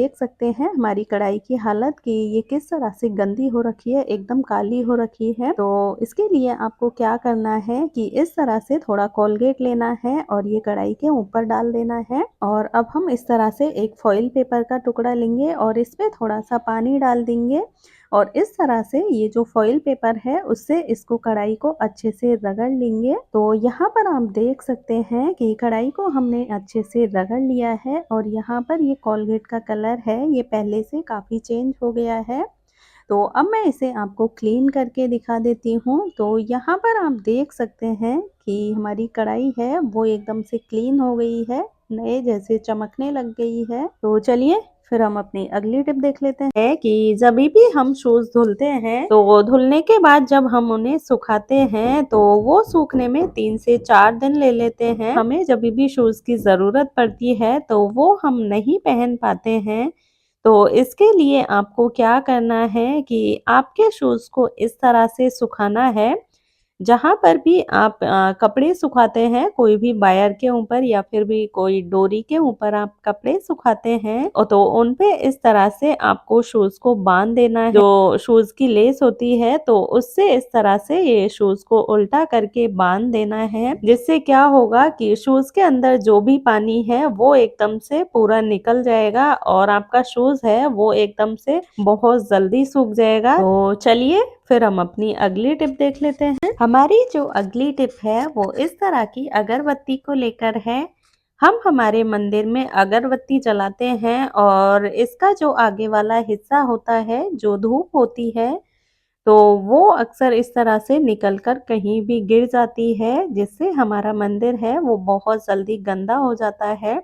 देख सकते हैं हमारी कढ़ाई की हालत कि ये किस तरह से गंदी हो रखी है, एकदम काली हो रखी है। तो इसके लिए आपको क्या करना है कि इस तरह से थोड़ा कोलगेट लेना है और ये कढ़ाई के ऊपर डाल देना है। और अब हम इस तरह से एक फॉइल पेपर का टुकड़ा लेंगे और इसमें थोड़ा सा पानी डाल देंगे और इस तरह से ये जो फॉइल पेपर है उससे इसको कढ़ाई को अच्छे से रगड़ लेंगे। तो यहाँ पर आप देख सकते हैं कि कढ़ाई को हमने अच्छे से रगड़ लिया है और यहाँ पर ये कोलगेट का कलर है ये पहले से काफ़ी चेंज हो गया है। तो अब मैं इसे आपको क्लीन करके दिखा देती हूँ। तो यहाँ पर आप देख सकते हैं कि हमारी कढ़ाई है वो एकदम से क्लीन हो गई है, नए जैसे चमकने लग गई है। तो चलिए फिर हम अपनी अगली टिप देख लेते हैं कि जब भी हम शूज धुलते हैं तो धुलने के बाद जब हम उन्हें सुखाते हैं तो वो सूखने में 3 से 4 दिन ले लेते हैं। हमें जब भी शूज की जरूरत पड़ती है तो वो हम नहीं पहन पाते हैं। तो इसके लिए आपको क्या करना है कि आपके शूज को इस तरह से सुखाना है। जहाँ पर भी आप कपड़े सुखाते हैं, कोई भी वायर के ऊपर या फिर भी कोई डोरी के ऊपर आप कपड़े सुखाते हैं और तो उन पे इस तरह से आपको शूज को बांध देना है। जो शूज की लेस होती है तो उससे इस तरह से ये शूज को उल्टा करके बांध देना है, जिससे क्या होगा कि शूज के अंदर जो भी पानी है वो एकदम से पूरा निकल जाएगा और आपका शूज है वो एकदम से बहुत जल्दी सूख जाएगा। तो चलिए फिर हम अपनी अगली टिप देख लेते हैं। हमारी जो अगली टिप है वो इस तरह की अगरबत्ती को लेकर है। हम हमारे मंदिर में अगरबत्ती जलाते हैं और इसका जो आगे वाला हिस्सा होता है, जो धूप होती है, तो वो अक्सर इस तरह से निकलकर कहीं भी गिर जाती है, जिससे हमारा मंदिर है वो बहुत जल्दी गंदा हो जाता है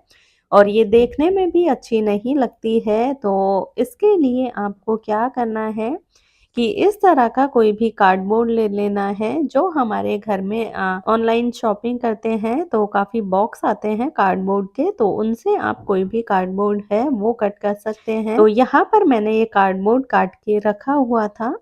और ये देखने में भी अच्छी नहीं लगती है। तो इसके लिए आपको क्या करना है कि इस तरह का कोई भी कार्डबोर्ड ले लेना है। जो हमारे घर में ऑनलाइन शॉपिंग करते हैं तो काफ़ी बॉक्स आते हैं कार्डबोर्ड के, तो उनसे आप कोई भी कार्डबोर्ड है वो कट कर सकते हैं। तो यहाँ पर मैंने ये कार्डबोर्ड काट के रखा हुआ था।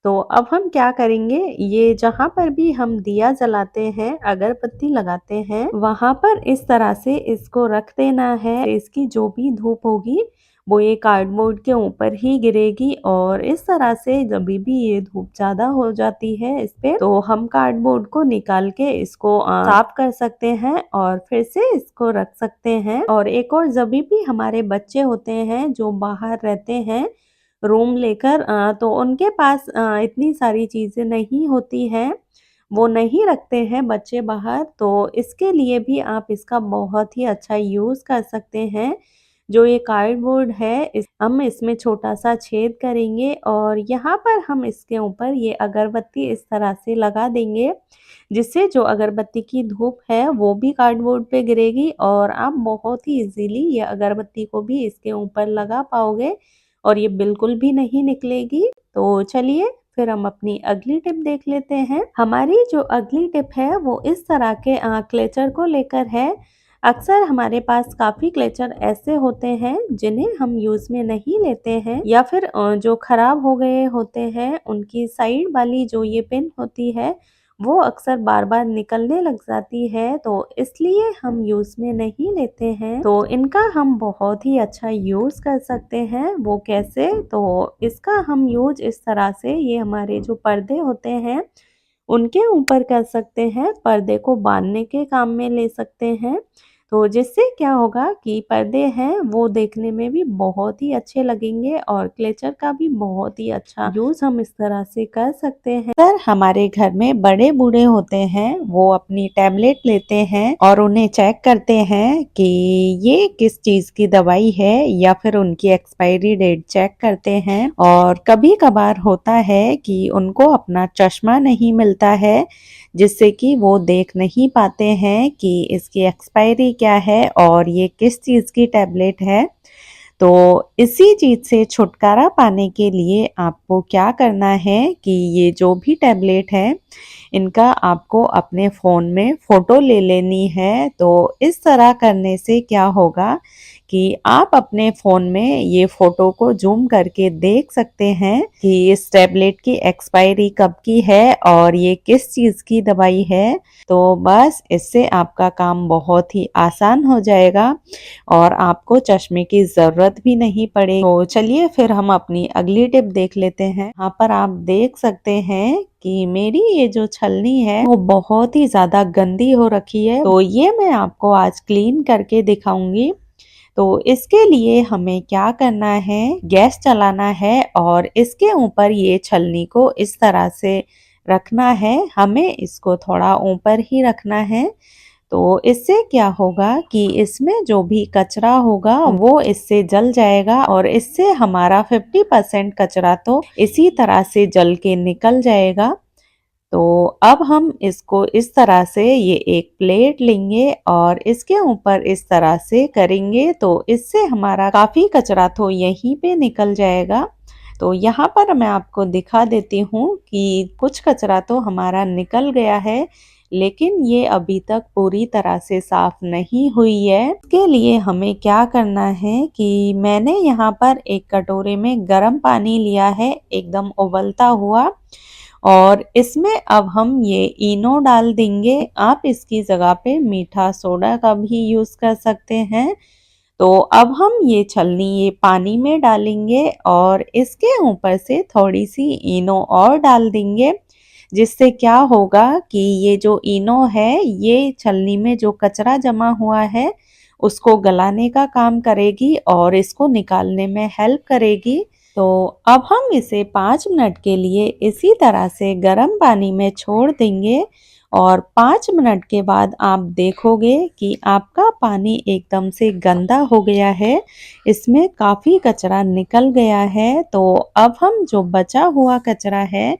तो अब हम क्या करेंगे, ये जहाँ पर भी हम दिया जलाते हैं, अगरबत्ती लगाते हैं, वहां पर इस तरह से इसको रख देना है। इसकी जो भी धूप होगी वो ये कार्डबोर्ड के ऊपर ही गिरेगी और इस तरह से जब भी ये धूप ज्यादा हो जाती है इस पे, तो हम कार्डबोर्ड को निकाल के इसको साफ कर सकते हैं और फिर से इसको रख सकते हैं। और एक और, जब भी हमारे बच्चे होते हैं जो बाहर रहते हैं रूम लेकर, तो उनके पास इतनी सारी चीज़ें नहीं होती हैं, वो नहीं रखते हैं बच्चे बाहर, तो इसके लिए भी आप इसका बहुत ही अच्छा यूज़ कर सकते हैं। जो ये कार्डबोर्ड है हम इसमें छोटा सा छेद करेंगे और यहाँ पर हम इसके ऊपर ये अगरबत्ती इस तरह से लगा देंगे, जिससे जो अगरबत्ती की धूप है वो भी कार्डबोर्ड पे गिरेगी और आप बहुत ही इजीली ये अगरबत्ती को भी इसके ऊपर लगा पाओगे और ये बिल्कुल भी नहीं निकलेगी। तो चलिए फिर हम अपनी अगली टिप देख लेते हैं। हमारी जो अगली टिप है वो इस तरह के क्लेचर को लेकर है। अक्सर हमारे पास काफ़ी क्लेचर ऐसे होते हैं जिन्हें हम यूज़ में नहीं लेते हैं या फिर जो ख़राब हो गए होते हैं, उनकी साइड वाली जो ये पिन होती है वो अक्सर बार बार निकलने लग जाती है, तो इसलिए हम यूज़ में नहीं लेते हैं। तो इनका हम बहुत ही अच्छा यूज़ कर सकते हैं। वो कैसे, तो इसका हम यूज इस तरह से, ये हमारे जो पर्दे होते हैं उनके ऊपर कर सकते हैं, पर्दे को बांधने के काम में ले सकते हैं। तो जिससे क्या होगा कि पर्दे हैं वो देखने में भी बहुत ही अच्छे लगेंगे और क्लेचर का भी बहुत ही अच्छा यूज हम इस तरह से कर सकते हैं। सर हमारे घर में बड़े बूढ़े होते हैं, वो अपनी टैबलेट लेते हैं और उन्हें चेक करते हैं कि ये किस चीज की दवाई है या फिर उनकी एक्सपायरी डेट चेक करते हैं। और कभी कभार होता है कि उनको अपना चश्मा नहीं मिलता है, जिससे कि वो देख नहीं पाते हैं कि इसकी एक्सपायरी क्या है और ये किस चीज़ की टैबलेट है। तो इसी चीज़ से छुटकारा पाने के लिए आपको क्या करना है कि ये जो भी टैबलेट है इनका आपको अपने फ़ोन में फ़ोटो ले लेनी है। तो इस तरह करने से क्या होगा कि आप अपने फ़ोन में ये फ़ोटो को ज़ूम करके देख सकते हैं कि इस टैबलेट की एक्सपायरी कब की है और ये किस चीज़ की दवाई है। तो बस इससे आपका काम बहुत ही आसान हो जाएगा और आपको चश्मे की ज़रूरत भी नहीं पड़ेगी। तो चलिए फिर हम अपनी अगली टिप देख लेते हैं। यहाँ पर आप देख सकते हैं कि मेरी ये जो छलनी है वो बहुत ही ज़्यादा गंदी हो रखी है, तो ये मैं आपको आज क्लीन करके दिखाऊंगी। तो इसके लिए हमें क्या करना है, गैस चलाना है और इसके ऊपर ये छलनी को इस तरह से रखना है। हमें इसको थोड़ा ऊपर ही रखना है। तो इससे क्या होगा कि इसमें जो भी कचरा होगा वो इससे जल जाएगा और इससे हमारा 50% कचरा तो इसी तरह से जल के निकल जाएगा। तो अब हम इसको इस तरह से ये एक प्लेट लेंगे और इसके ऊपर इस तरह से करेंगे तो इससे हमारा काफी कचरा तो यहीं पे निकल जाएगा। तो यहाँ पर मैं आपको दिखा देती हूँ कि कुछ कचरा तो हमारा निकल गया है, लेकिन ये अभी तक पूरी तरह से साफ नहीं हुई है। इसके लिए हमें क्या करना है कि मैंने यहाँ पर एक कटोरे में गर्म पानी लिया है, एकदम उबलता हुआ, और इसमें अब हम ये इनो डाल देंगे। आप इसकी जगह पे मीठा सोडा का भी यूज कर सकते हैं। तो अब हम ये छलनी ये पानी में डालेंगे और इसके ऊपर से थोड़ी सी इनो और डाल देंगे, जिससे क्या होगा कि ये जो इनो है ये छलनी में जो कचरा जमा हुआ है उसको गलाने का काम करेगी और इसको निकालने में हेल्प करेगी। तो अब हम इसे 5 मिनट के लिए इसी तरह से गर्म पानी में छोड़ देंगे और 5 मिनट के बाद आप देखोगे कि आपका पानी एकदम से गंदा हो गया है, इसमें काफ़ी कचरा निकल गया है। तो अब हम जो बचा हुआ कचरा है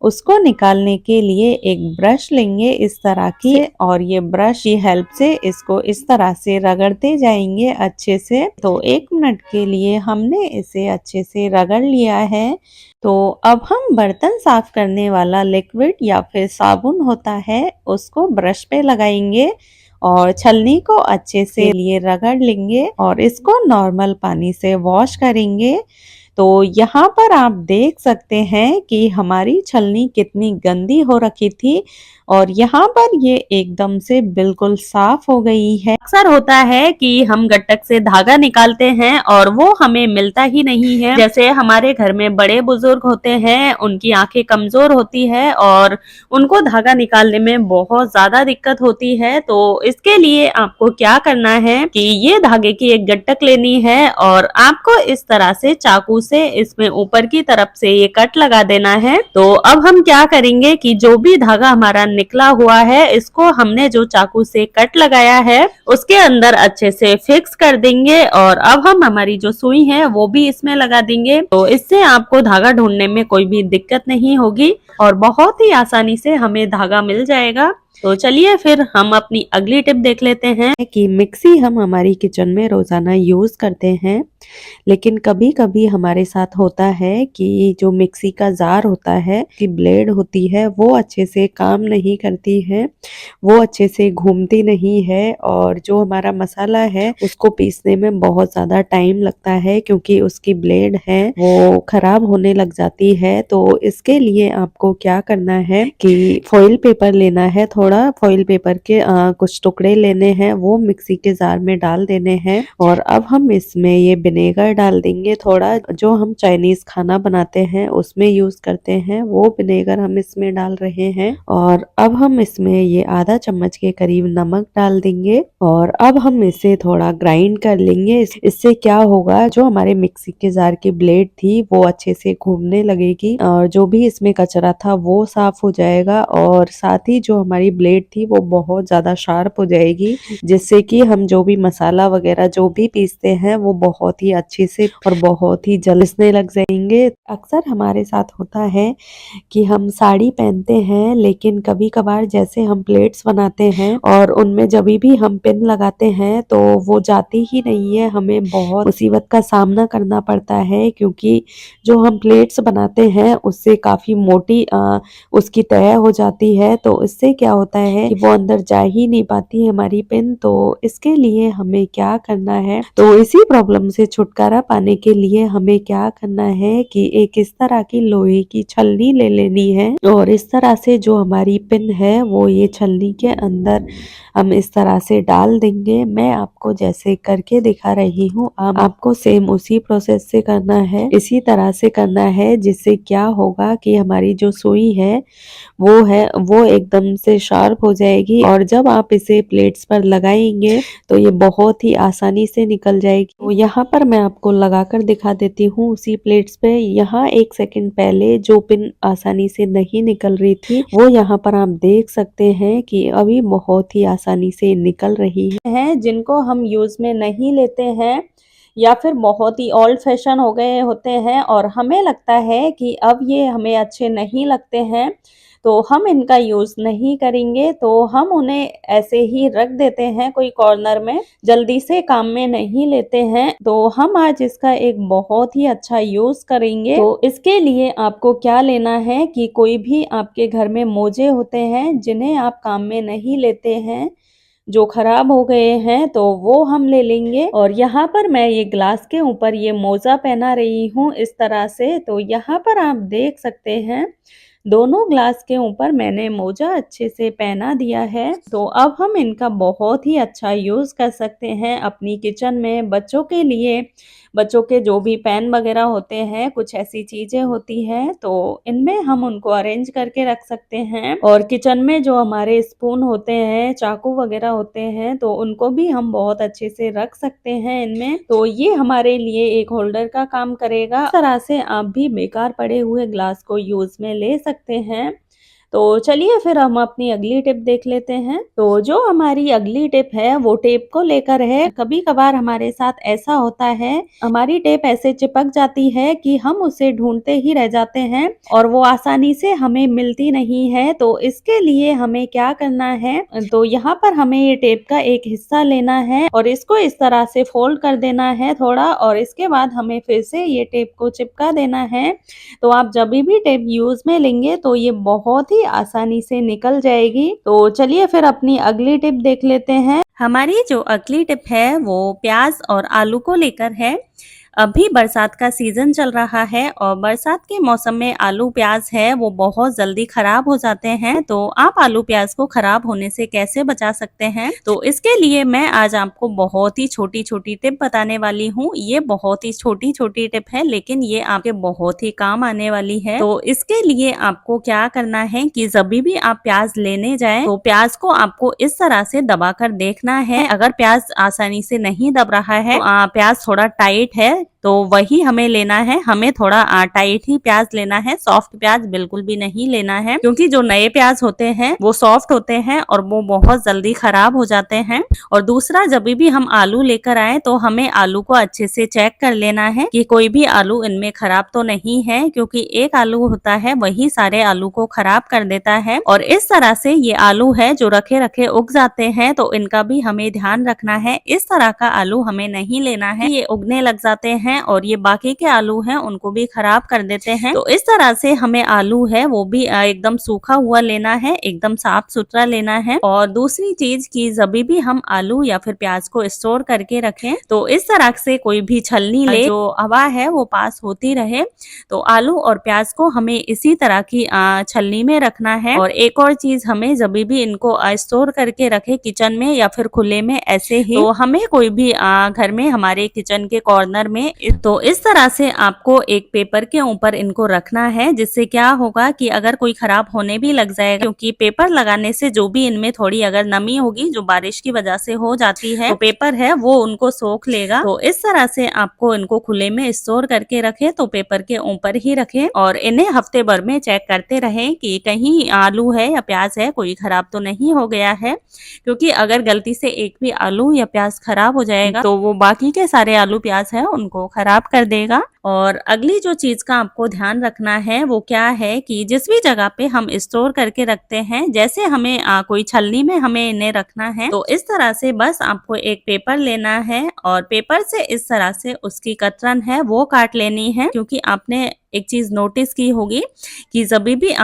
उसको निकालने के लिए एक ब्रश लेंगे इस तरह की, और ये ब्रश की हेल्प से इसको इस तरह से रगड़ते जाएंगे अच्छे से। तो 1 मिनट के लिए हमने इसे अच्छे से रगड़ लिया है। तो अब हम बर्तन साफ करने वाला लिक्विड या फिर साबुन होता है उसको ब्रश पे लगाएंगे और छलनी को अच्छे से लिए रगड़ लेंगे और इसको नॉर्मल पानी से वॉश करेंगे। तो यहाँ पर आप देख सकते हैं कि हमारी छलनी कितनी गंदी हो रखी थी और यहाँ पर ये एकदम से बिल्कुल साफ हो गई है। अक्सर होता है कि हम गट्टक से धागा निकालते हैं और वो हमें मिलता ही नहीं है। जैसे हमारे घर में बड़े बुजुर्ग होते हैं, उनकी आंखें कमजोर होती है और उनको धागा निकालने में बहुत ज्यादा दिक्कत होती है। तो इसके लिए आपको क्या करना है कि ये धागे की एक गट्टक लेनी है और आपको इस तरह से चाकू से इसमें ऊपर की तरफ से ये कट लगा देना है। तो अब हम क्या करेंगे कि जो भी धागा हमारा निकला हुआ है इसको हमने जो चाकू से कट लगाया है उसके अंदर अच्छे से फिक्स कर देंगे और अब हम हमारी जो सुई है वो भी इसमें लगा देंगे। तो इससे आपको धागा ढूंढने में कोई भी दिक्कत नहीं होगी और बहुत ही आसानी से हमें धागा मिल जाएगा। तो चलिए फिर हम अपनी अगली टिप देख लेते हैं कि मिक्सी हम हमारी किचन में रोजाना यूज करते हैं, लेकिन कभी कभी हमारे साथ होता है कि जो मिक्सी का जार होता है कि ब्लेड होती है वो अच्छे से काम नहीं करती है, वो अच्छे से घूमती नहीं है और जो हमारा मसाला है उसको पीसने में बहुत ज़्यादा टाइम लगता है क्योंकि उसकी ब्लेड है वो खराब होने लग जाती है। तो इसके लिए आपको क्या करना है कि फॉइल पेपर लेना है, थोड़ा फॉइल पेपर के कुछ टुकड़े लेने हैं, वो मिक्सी के जार में डाल देने हैं और अब हम इसमें ये विनेगर डाल देंगे थोड़ा, जो हम चाइनीज खाना बनाते हैं उसमें यूज करते हैं वो विनेगर हम इसमें डाल रहे हैं। और अब हम इसमें ये आधा चम्मच के करीब नमक डाल देंगे और अब हम इसे थोड़ा ग्राइंड कर लेंगे। इससे क्या होगा, जो हमारे मिक्सी के जार की ब्लेड थी वो अच्छे से घूमने लगेगी और जो भी इसमें कचरा था वो साफ हो जाएगा और साथ ही जो हमारी ब्लेड थी वो बहुत ज्यादा शार्प हो जाएगी, जिससे कि हम जो भी मसाला वगैरह जो भी पीसते हैं वो बहुत ही अच्छे से और बहुत ही जलने लग जाएंगे। अक्सर हमारे साथ होता है कि हम साड़ी पहनते हैं लेकिन कभी कभार जैसे हम प्लेट्स बनाते हैं और उनमें जब भी हम पिन लगाते हैं तो वो जाती ही नहीं है, हमें बहुत मुसीबत का सामना करना पड़ता है क्योंकि जो हम प्लेट्स बनाते हैं उससे काफी मोटी उसकी तय हो जाती है। तो इससे क्या होता है कि वो अंदर जा ही नहीं पाती है हमारी पेन। तो इसके लिए हमें क्या करना है, तो इसी प्रॉब्लम से छुटकारा पाने के लिए हमें क्या करना है कि एक इस तरह की लोहे की छलनी ले लेनी है और इस तरह से जो हमारी पिन है वो ये छलनी के अंदर हम इस तरह से डाल देंगे। मैं आपको जैसे करके दिखा रही हूँ, आपको सेम उसी प्रोसेस से करना है, इसी तरह से करना है, जिससे क्या होगा कि हमारी जो सुई है वो एकदम से शार्प हो जाएगी और जब आप इसे प्लेट्स पर लगाएंगे तो ये बहुत ही आसानी से निकल जाएगी। तो यहाँ पर मैं आपको लगाकर दिखा देती हूँ उसी प्लेट्स पे। यहाँ 1 सेकंड पहले जो पिन आसानी से नहीं निकल रही थी वो यहाँ पर आप देख सकते हैं कि अभी बहुत ही आसानी से निकल रही है। जिनको हम यूज में नहीं लेते हैं या फिर बहुत ही ओल्ड फैशन हो गए होते हैं और हमें लगता है कि अब ये हमें अच्छे नहीं लगते हैं तो हम इनका यूज नहीं करेंगे, तो हम उन्हें ऐसे ही रख देते हैं कोई कॉर्नर में, जल्दी से काम में नहीं लेते हैं। तो हम आज इसका एक बहुत ही अच्छा यूज करेंगे। तो इसके लिए आपको क्या लेना है कि कोई भी आपके घर में मोजे होते हैं जिन्हें आप काम में नहीं लेते हैं, जो खराब हो गए हैं, तो वो हम ले लेंगे। और यहाँ पर मैं ये ग्लास के ऊपर ये मोजा पहना रही हूँ इस तरह से। तो यहाँ पर आप देख सकते हैं दोनों ग्लास के ऊपर मैंने मोजा अच्छे से पहना दिया है। तो अब हम इनका बहुत ही अच्छा यूज कर सकते हैं अपनी किचन में। बच्चों के लिए, बच्चों के जो भी पेन वगैरह होते हैं, कुछ ऐसी चीजें होती हैं तो इनमें हम उनको अरेंज करके रख सकते हैं। और किचन में जो हमारे स्पून होते हैं, चाकू वगैरह होते हैं, तो उनको भी हम बहुत अच्छे से रख सकते हैं इनमें। तो ये हमारे लिए एक होल्डर का काम करेगा। इस तरह से आप भी बेकार पड़े हुए ग्लास को यूज में ले सकते हैं। तो चलिए फिर हम अपनी अगली टिप देख लेते हैं। तो जो हमारी अगली टिप है वो टेप को लेकर है। कभी कभार हमारे साथ ऐसा होता है, हमारी टेप ऐसे चिपक जाती है कि हम उसे ढूंढते ही रह जाते हैं और वो आसानी से हमें मिलती नहीं है। तो इसके लिए हमें क्या करना है, तो यहाँ पर हमें ये टेप का एक हिस्सा लेना है और इसको इस तरह से फोल्ड कर देना है थोड़ा, और इसके बाद हमें फिर से ये टेप को चिपका देना है। तो आप जब भी टेप यूज में लेंगे तो ये बहुत ही आसानी से निकल जाएगी। तो चलिए फिर अपनी अगली टिप देख लेते हैं। हमारी जो अगली टिप है वो प्याज और आलू को लेकर है। अभी बरसात का सीजन चल रहा है और बरसात के मौसम में आलू प्याज है वो बहुत जल्दी खराब हो जाते हैं। तो आप आलू प्याज को खराब होने से कैसे बचा सकते हैं, तो इसके लिए मैं आज आपको बहुत ही छोटी छोटी टिप बताने वाली हूँ। ये बहुत ही छोटी छोटी टिप है लेकिन ये आपके बहुत ही काम आने वाली है। तो इसके लिए आपको क्या करना है कि जब भी आप प्याज लेने जाएं तो प्याज को आपको इस तरह से दबाकर देखना है। अगर प्याज आसानी से नहीं दब रहा है, तो प्याज थोड़ा टाइट है, तो वही हमें लेना है। हमें थोड़ा टाइट ही प्याज लेना है, सॉफ्ट प्याज बिल्कुल भी नहीं लेना है, क्योंकि जो नए प्याज होते हैं वो सॉफ्ट होते हैं और वो बहुत जल्दी खराब हो जाते हैं। और दूसरा, जब भी हम आलू लेकर आए तो हमें आलू को अच्छे से चेक कर लेना है कि कोई भी आलू इनमें खराब तो नहीं है, क्योंकि एक आलू होता है वही सारे आलू को खराब कर देता है। और इस तरह से ये आलू है जो रखे रखे उग जाते हैं, तो इनका भी हमें ध्यान रखना है। इस तरह का आलू हमें नहीं लेना है, ये उगने लग जाते हैं और ये बाकी के आलू हैं उनको भी खराब कर देते हैं। तो इस तरह से हमें आलू है वो भी एकदम सूखा हुआ लेना है, एकदम साफ सुथरा लेना है। और दूसरी चीज की जब भी हम आलू या फिर प्याज को स्टोर करके रखें तो इस तरह से कोई भी छलनी ले, जो हवा है वो पास होती रहे। तो आलू और प्याज को हमें इसी तरह की छलनी में रखना है। और एक और चीज, हमें जब भी इनको स्टोर करके रखे किचन में या फिर खुले में ऐसे ही, तो हमें कोई भी घर में हमारे किचन के कॉर्नर में, तो इस तरह से आपको एक पेपर के ऊपर इनको रखना है, जिससे क्या होगा कि अगर कोई खराब होने भी लग जाएगा, क्योंकि पेपर लगाने से जो भी इनमें थोड़ी अगर नमी होगी जो बारिश की वजह से हो जाती है, तो पेपर है वो उनको सोख लेगा। तो इस तरह से आपको इनको खुले में स्टोर करके रखे, तो पेपर के ऊपर ही रखें और इन्हें हफ्ते भर में चेक करते रहें कि कहीं आलू है या प्याज है कोई खराब तो नहीं हो गया है। क्योंकि अगर गलती से एक भी आलू या प्याज खराब हो जाएगा तो वो बाकी के सारे आलू प्याज है उनको खराब कर देगा। और अगली जो चीज का आपको ध्यान रखना है वो क्या है कि जिस भी जगह पे हम स्टोर करके रखते हैं, जैसे हमें कोई छलनी में हमें इन्हें रखना है, तो इस तरह से बस आपको एक पेपर लेना है और पेपर से इस तरह से उसकी कतरन है वो काट लेनी है। क्योंकि आपने एक चीज़ नोटिस की होगी कि जब भी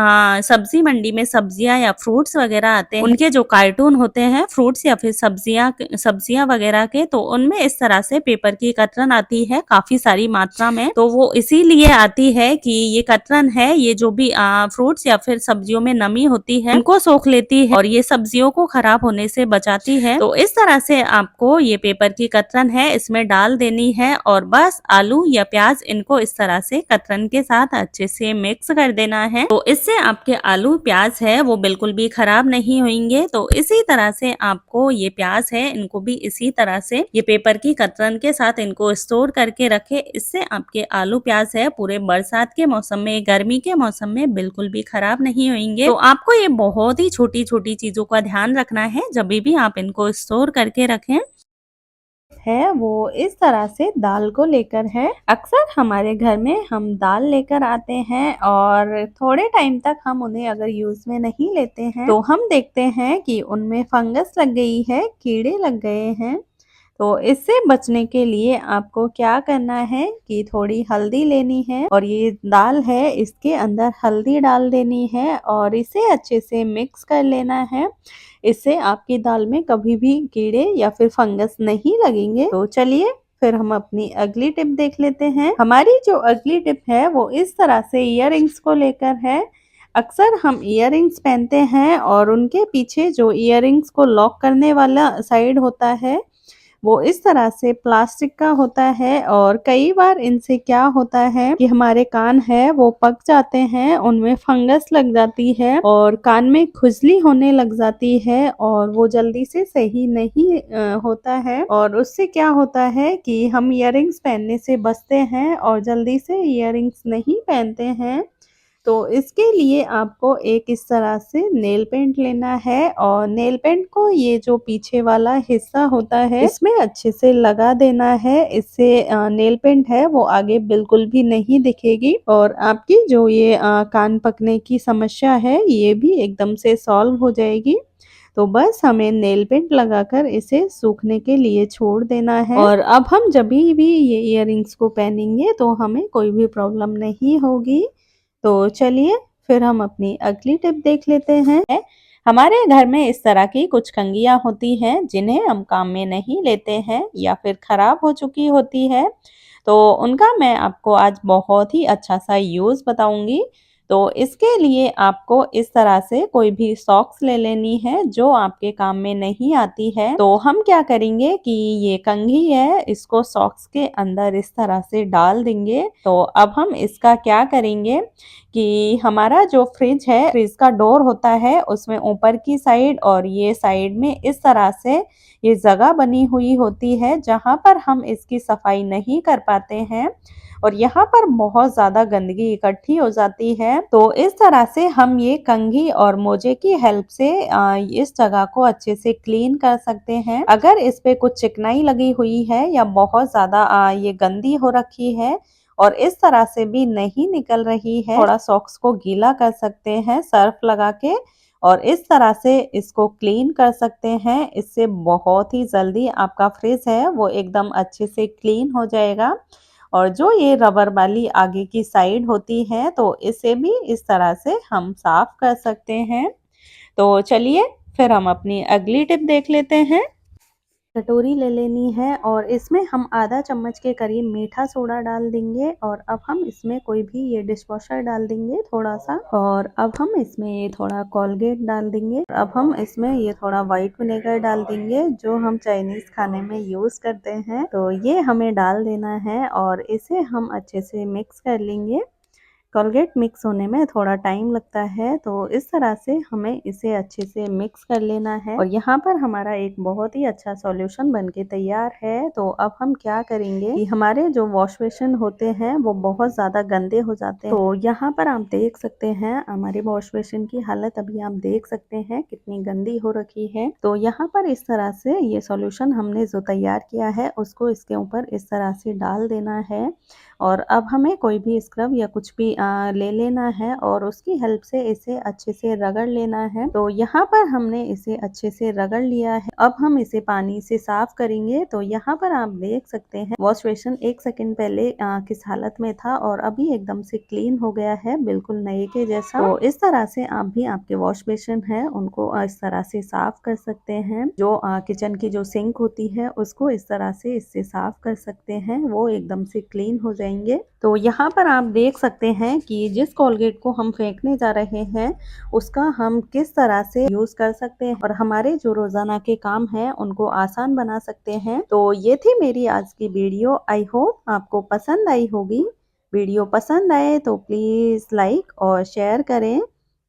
सब्जी मंडी में सब्जियां या फ्रूट्स वगैरह आते हैं, उनके जो कार्टून होते हैं फ्रूट्स या फिर सब्जियां वगैरह के, तो उनमें इस तरह से पेपर की कतरन आती है काफी सारी मात्रा में। तो वो इसीलिए आती है कि ये कतरन है, ये जो भी फ्रूट्स या फिर सब्जियों में नमी होती है उनको सोख लेती है और ये सब्जियों को खराब होने से बचाती है। तो इस तरह से आपको ये पेपर की कतरन है इसमें डाल देनी है और बस आलू या प्याज इनको इस तरह से कतरन के साथ अच्छे से मिक्स कर देना है। तो इससे आपके आलू प्याज है वो बिल्कुल भी खराब नहीं होंगे। तो इसी तरह से आपको ये प्याज है इनको भी इसी तरह से ये पेपर की कतरन के साथ इनको स्टोर करके रखे। इससे आपके आलू प्याज है पूरे बरसात के मौसम में, गर्मी के मौसम में बिल्कुल भी खराब नहीं होंगे। तो आपको ये बहुत ही छोटी छोटी चीजों का ध्यान रखना है जब भी आप इनको स्टोर करके रखें। है वो इस तरह से दाल को लेकर है। अक्सर हमारे घर में हम दाल लेकर आते हैं और थोड़े टाइम तक हम उन्हें अगर यूज में नहीं लेते हैं तो हम देखते हैं कि उनमें फंगस लग गई है, कीड़े लग गए हैं। तो इससे बचने के लिए आपको क्या करना है कि थोड़ी हल्दी लेनी है और ये दाल है इसके अंदर हल्दी डाल देनी है और इसे अच्छे से मिक्स कर लेना है। इससे आपकी दाल में कभी भी कीड़े या फिर फंगस नहीं लगेंगे। तो चलिए फिर हम अपनी अगली टिप देख लेते हैं। हमारी जो अगली टिप है वो इस तरह से इयररिंग्स को लेकर है। अक्सर हम इयररिंग्स पहनते हैं और उनके पीछे जो इयररिंग्स को लॉक करने वाला साइड होता है वो इस तरह से प्लास्टिक का होता है और कई बार इनसे क्या होता है कि हमारे कान है वो पक जाते हैं, उनमें फंगस लग जाती है और कान में खुजली होने लग जाती है और वो जल्दी से सही नहीं होता है। और उससे क्या होता है कि हम इयररिंग्स पहनने से बचते हैं और जल्दी से इयररिंग्स नहीं पहनते हैं। तो इसके लिए आपको एक इस तरह से नेल पेंट लेना है और नेल पेंट को ये जो पीछे वाला हिस्सा होता है इसमें अच्छे से लगा देना है। इससे नेल पेंट है वो आगे बिल्कुल भी नहीं दिखेगी और आपकी जो ये कान पकने की समस्या है ये भी एकदम से सॉल्व हो जाएगी। तो बस हमें नेल पेंट लगाकर इसे सूखने के लिए छोड़ देना है और अब हम जब भी ये इयररिंग्स को पहनेंगे तो हमें कोई भी प्रॉब्लम नहीं होगी। तो चलिए फिर हम अपनी अगली टिप देख लेते हैं। हमारे घर में इस तरह की कुछ कंघियां होती हैं जिन्हें हम काम में नहीं लेते हैं या फिर खराब हो चुकी होती है। तो उनका मैं आपको आज बहुत ही अच्छा सा यूज़ बताऊंगी। तो इसके लिए आपको इस तरह से कोई भी सॉक्स ले लेनी है जो आपके काम में नहीं आती है। तो हम क्या करेंगे कि ये कंघी है इसको सॉक्स के अंदर इस तरह से डाल देंगे। तो अब हम इसका क्या करेंगे कि हमारा जो फ्रिज है, फ्रिज का डोर होता है उसमें ऊपर की साइड और ये साइड में इस तरह से ये जगह बनी हुई होती है जहाँ पर हम इसकी सफाई नहीं कर पाते हैं और यहाँ पर बहुत ज़्यादा गंदगी इकट्ठी हो जाती है। तो इस तरह से हम ये कंघी और मोजे की हेल्प से इस जगह को अच्छे से क्लीन कर सकते हैं। अगर इस पे कुछ चिकनाई लगी हुई है या बहुत ज़्यादा ये गंदी हो रखी है और इस तरह से भी नहीं निकल रही है, थोड़ा सॉक्स को गीला कर सकते हैं सर्फ लगा के और इस तरह से इसको क्लीन कर सकते हैं। इससे बहुत ही जल्दी आपका फ्रिज है वो एकदम अच्छे से क्लीन हो जाएगा। और जो ये रबर वाली आगे की साइड होती है तो इसे भी इस तरह से हम साफ कर सकते हैं। तो चलिए फिर हम अपनी अगली टिप देख लेते हैं। कटोरी ले लेनी है और इसमें हम आधा चम्मच के करीब मीठा सोडा डाल देंगे और अब हम इसमें कोई भी ये डिश वॉशर डाल देंगे थोड़ा सा और अब हम इसमें ये थोड़ा कोलगेट डाल देंगे। अब हम इसमें ये थोड़ा वाइट विनेगर डाल देंगे जो हम चाइनीज खाने में यूज करते हैं। तो ये हमें डाल देना है और इसे हम अच्छे से मिक्स कर लेंगे। कोलगेट मिक्स होने में थोड़ा टाइम लगता है तो इस तरह से हमें इसे अच्छे से मिक्स कर लेना है और यहाँ पर हमारा एक बहुत ही अच्छा सॉल्यूशन बनके तैयार है। तो अब हम क्या करेंगे कि हमारे जो वॉश बेसिन होते हैं वो बहुत ज़्यादा गंदे हो जाते हैं। तो यहाँ पर आप देख सकते हैं हमारे वॉश बेसिन की हालत अभी आप देख सकते हैं कितनी गंदी हो रखी है। तो यहाँ पर इस तरह से ये सॉल्यूशन हमने जो तैयार किया है उसको इसके ऊपर इस तरह से डाल देना है और अब हमें कोई भी स्क्रब या कुछ भी ले लेना है और उसकी हेल्प से इसे अच्छे से रगड़ लेना है। तो यहाँ पर हमने इसे अच्छे से रगड़ लिया है। अब हम इसे पानी से साफ करेंगे। तो यहाँ पर आप देख सकते हैं वॉश बेसिन 1 सेकंड पहले किस हालत में था और अभी एकदम से क्लीन हो गया है, बिल्कुल नए के जैसा। तो इस तरह से आप भी आपके वॉश बेसिन है उनको इस तरह से साफ कर सकते हैं। जो किचन की जो सिंक होती है उसको इस तरह से इससे साफ कर सकते हैं, वो एकदम से क्लीन हो जाएंगे। तो यहाँ पर आप देख सकते हैं कि जिस कोलगेट को हम फेंकने जा रहे हैं उसका हम किस तरह से यूज कर सकते हैं और हमारे जो रोजाना के काम हैं उनको आसान बना सकते हैं। तो ये थी मेरी आज की वीडियो। आई होप आपको पसंद आई होगी। वीडियो पसंद आए तो प्लीज लाइक और शेयर करें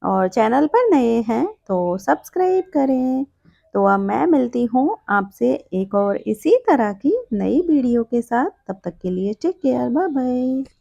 और चैनल पर नए हैं तो सब्सक्राइब करें। तो अब मैं मिलती हूँ आपसे एक और इसी तरह की नई वीडियो के साथ। तब तक के लिए टेक केयर, बाय बाय।